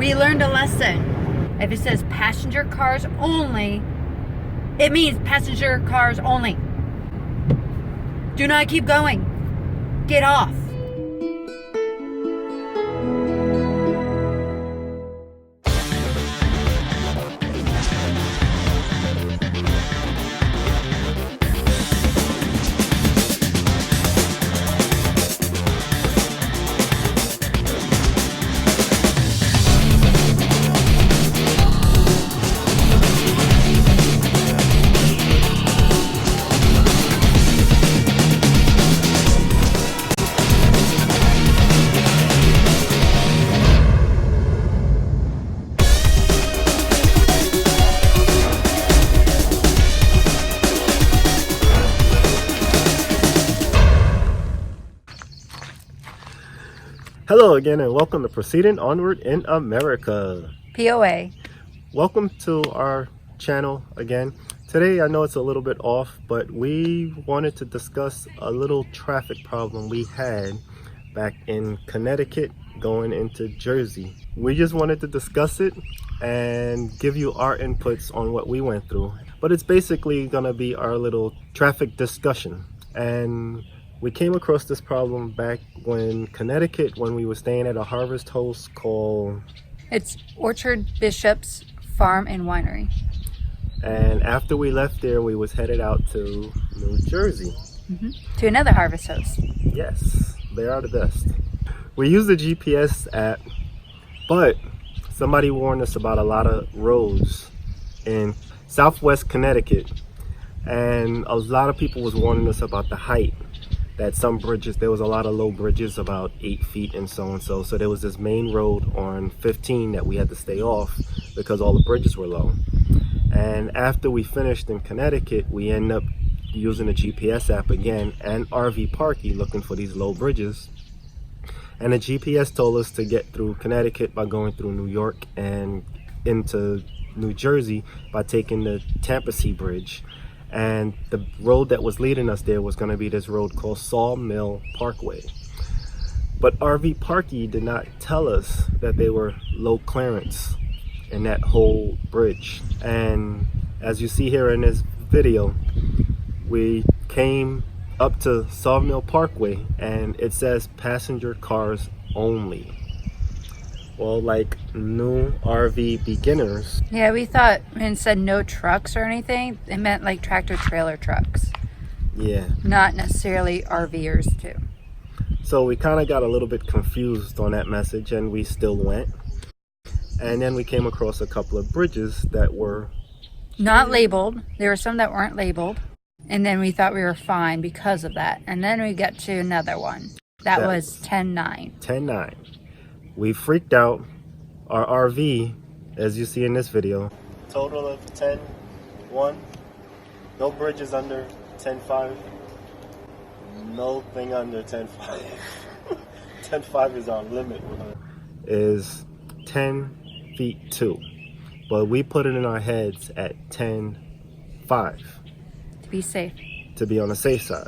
We learned a lesson. If it says passenger cars only, it means passenger cars only. Do not keep going. Get off. Hello again and welcome to Proceeding Onward in America. POA. Welcome to our channel again. Today I know it's a little bit off, but we wanted to discuss a little traffic problem we had back in Connecticut going into Jersey. We just wanted to discuss it and give you our inputs on what we went through. But it's basically gonna be our little traffic discussion. And we came across this problem back when Connecticut, when we were staying at a harvest host called... It's Orchard Bishop's Farm and Winery. And after we left there, we was headed out to New Jersey. To another harvest host. Yes, they are the best. We used the GPS app, but somebody warned us about a lot of roads in Southwest Connecticut. And a lot of people was warning us about the height. That some bridges, there was a lot of low bridges, about 8 feet and so and so. So there was this main road on 15 that we had to stay off because all the bridges were low. And after we finished in Connecticut, we ended up using the GPS app again and RV Parky looking for these low bridges. And the GPS told us to get through Connecticut by going through New York and into New Jersey by taking the Tampassee Bridge. And the road that was leading us there was going to be this road called Sawmill Parkway. But RV Parky did not tell us that they were low clearance in that whole bridge. And as you see here in this video, we came up to Sawmill Parkway and it says passenger cars only. Well, like new RV beginners. Yeah, we thought when it said no trucks or anything, it meant like tractor trailer trucks. Yeah. Not necessarily RVers too. So we kind of got a little bit confused on that message and we still went. And then we came across a couple of bridges that were not labeled. There were some that weren't labeled. And then we thought we were fine because of that. And then we got to another one. That was 10-9. 10-9. We freaked out. Our RV, as you see in this video, total of 10-1. No bridges under 10-5. Nothing under 10-5. 10-5 is our limit. Is 10 feet 2. But we put it in our heads at 10-5. To be safe. To be on the safe side.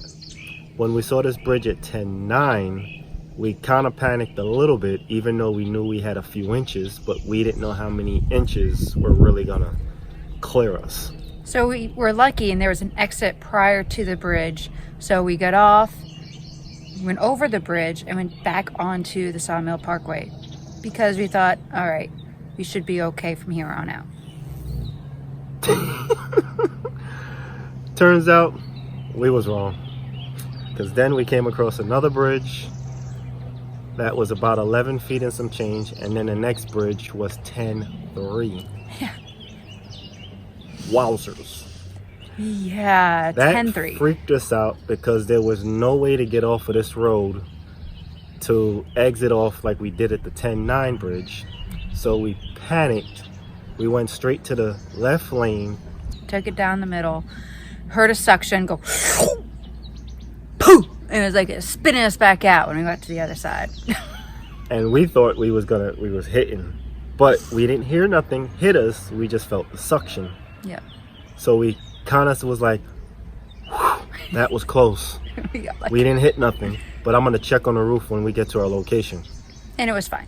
When we saw this bridge at 10-9, we kind of panicked a little bit, even though we knew we had a few inches, but we didn't know how many inches were really gonna clear us. So we were lucky and there was an exit prior to the bridge. So we got off, went over the bridge and went back onto the Sawmill Parkway because we thought, all right, we should be okay from here on out. Turns out we was wrong, because then we came across another bridge that was about 11 feet and some change, and then the next bridge was 10-3. Yeah. Wowzers. Yeah, 10-3. That freaked us out because there was no way to get off of this road to exit off like we did at the 10-9 bridge. So we panicked. We went straight to the left lane. Took it down the middle. Heard a suction go poof! And it was like spinning us back out when we got to the other side. And we thought we was hitting, but we didn't hear nothing hit us. We just felt the suction. Yeah. So we kind of was like, that was close. We didn't hit nothing, but I'm gonna check on the roof when we get to our location. And it was fine.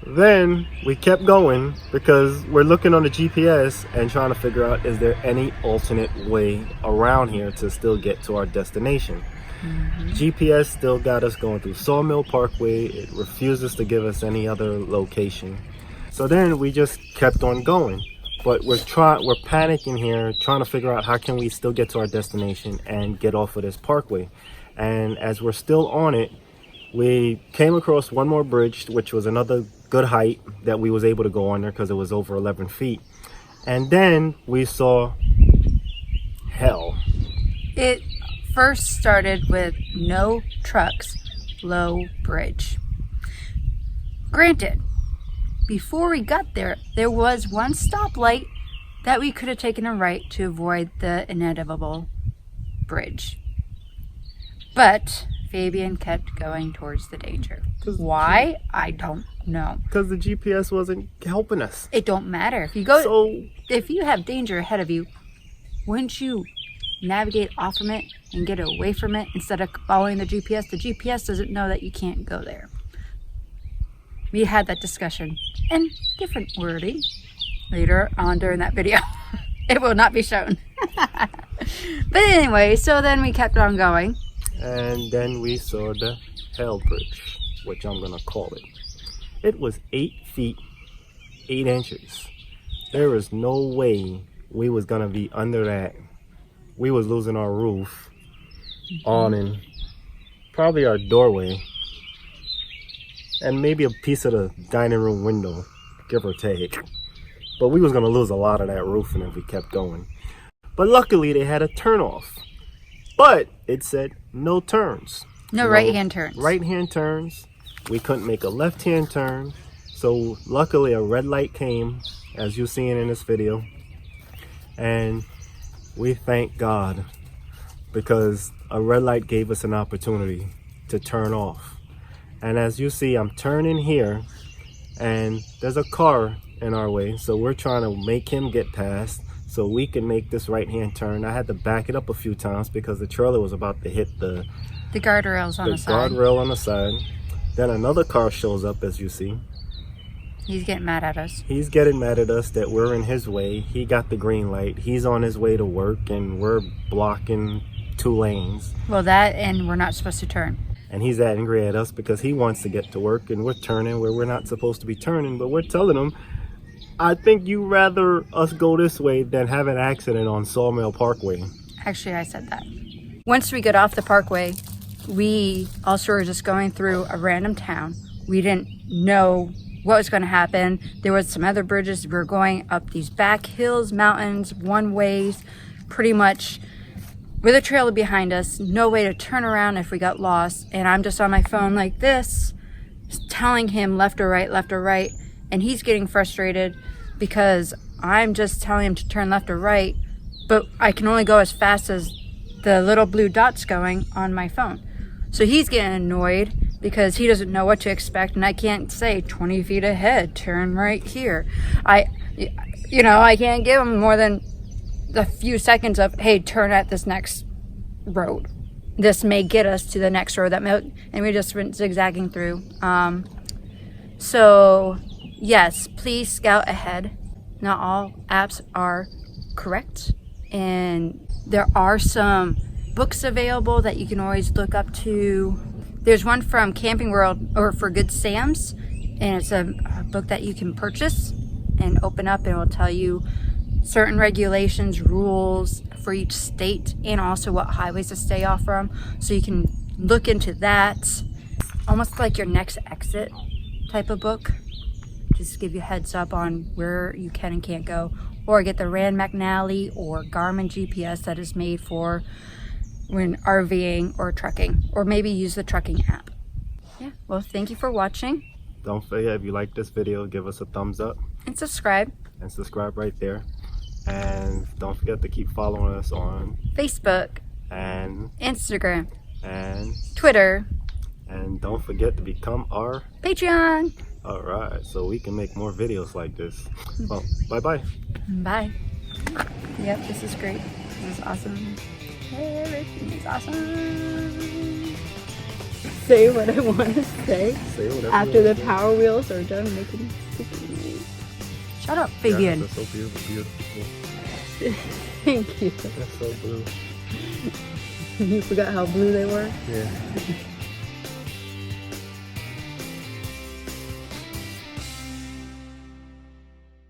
Then we kept going because we're looking on the GPS and trying to figure out, is there any alternate way around here to still get to our destination? GPS still got us going through Sawmill Parkway. It refuses to give us any other location. So then we just kept on going. But we're panicking here, trying to figure out how can we still get to our destination and get off of this parkway. And as we're still on it, we came across one more bridge, which was another good height that we was able to go on there because it was over 11 feet. And then we saw hell. It first started with no trucks, low bridge. Granted, before we got there, there was one stoplight that we could have taken a right to avoid the inevitable bridge. But Fabian kept going towards the danger. Why? I don't know. Because the GPS wasn't helping us. It don't matter. If you have danger ahead of you, wouldn't you navigate off from it and get away from it instead of following the GPS? The GPS doesn't know that you can't go there. We had that discussion and different wording later on during that video. It will not be shown. But anyway, so then we kept on going. And then we saw the hell bridge, which I'm gonna call it. It was 8 feet 8 inches. There was no way we was gonna be under that. We was losing our roof, awning, probably our doorway, and maybe a piece of the dining room window, give or take. But we was gonna lose a lot of that roofing if we kept going. But luckily they had a turnoff. But it said no turns. No right-hand turns. Right-hand turns. We couldn't make a left-hand turn. So luckily a red light came, as you're seeing in this video. And we thank God because a red light gave us an opportunity to turn off. And as you see, I'm turning here and there's a car in our way. So we're trying to make him get past so we can make this right-hand turn. I had to back it up a few times because the trailer was about to hit the guardrails on the side. guardrail on the side. Then another car shows up, as you see. He's getting mad at us. He's getting mad at us that we're in his way. He got the green light. He's on his way to work and we're blocking 2 lanes. Well, that and we're not supposed to turn. And he's angry at us because he wants to get to work and we're turning where we're not supposed to be turning. But we're telling him, I think you rather us go this way than have an accident on Sawmill Parkway. Actually, I said that. Once we got off the parkway, we also were just going through a random town. We didn't know what was going to happen. There was some other bridges. We were going up these back hills, mountains, one ways, pretty much with a trailer behind us. No way to turn around if we got lost. And I'm just on my phone like this, telling him left or right. And he's getting frustrated because I'm just telling him to turn left or right, but I can only go as fast as the little blue dot's going on my phone. So he's getting annoyed because he doesn't know what to expect, and I can't say 20 feet ahead, turn right here. I can't give him more than a few seconds of, hey, turn at this next road. This may get us to the next road and we just went zigzagging through. So yes, please scout ahead. Not all apps are correct, and there are some books available that you can always look up to. There's one from Camping World or for Good Sam's, and it's a book that you can purchase and open up, and it will tell you certain regulations, rules for each state, and also what highways to stay off from. So you can look into that. Almost like your next exit type of book. Just give you a heads up on where you can and can't go. Or get the Rand McNally or Garmin GPS that is made for when RVing or trucking. Or maybe use the trucking app. Yeah, well, thank you for watching. Don't forget, if you like this video, give us a thumbs up. And subscribe. And subscribe right there. And don't forget to keep following us on Facebook. And Instagram. And Twitter. And don't forget to become our Patreon. Alright, so we can make more videos like this. Well, bye-bye. Bye. Yep, this is great. This is awesome. Everything is awesome. say what I want to say Say whatever after you the want to say. Power Wheels are done making sticky noise. Shut up, Fabian. Yeah, that's so beautiful. Thank you. That's so blue. You forgot how blue they were? Yeah.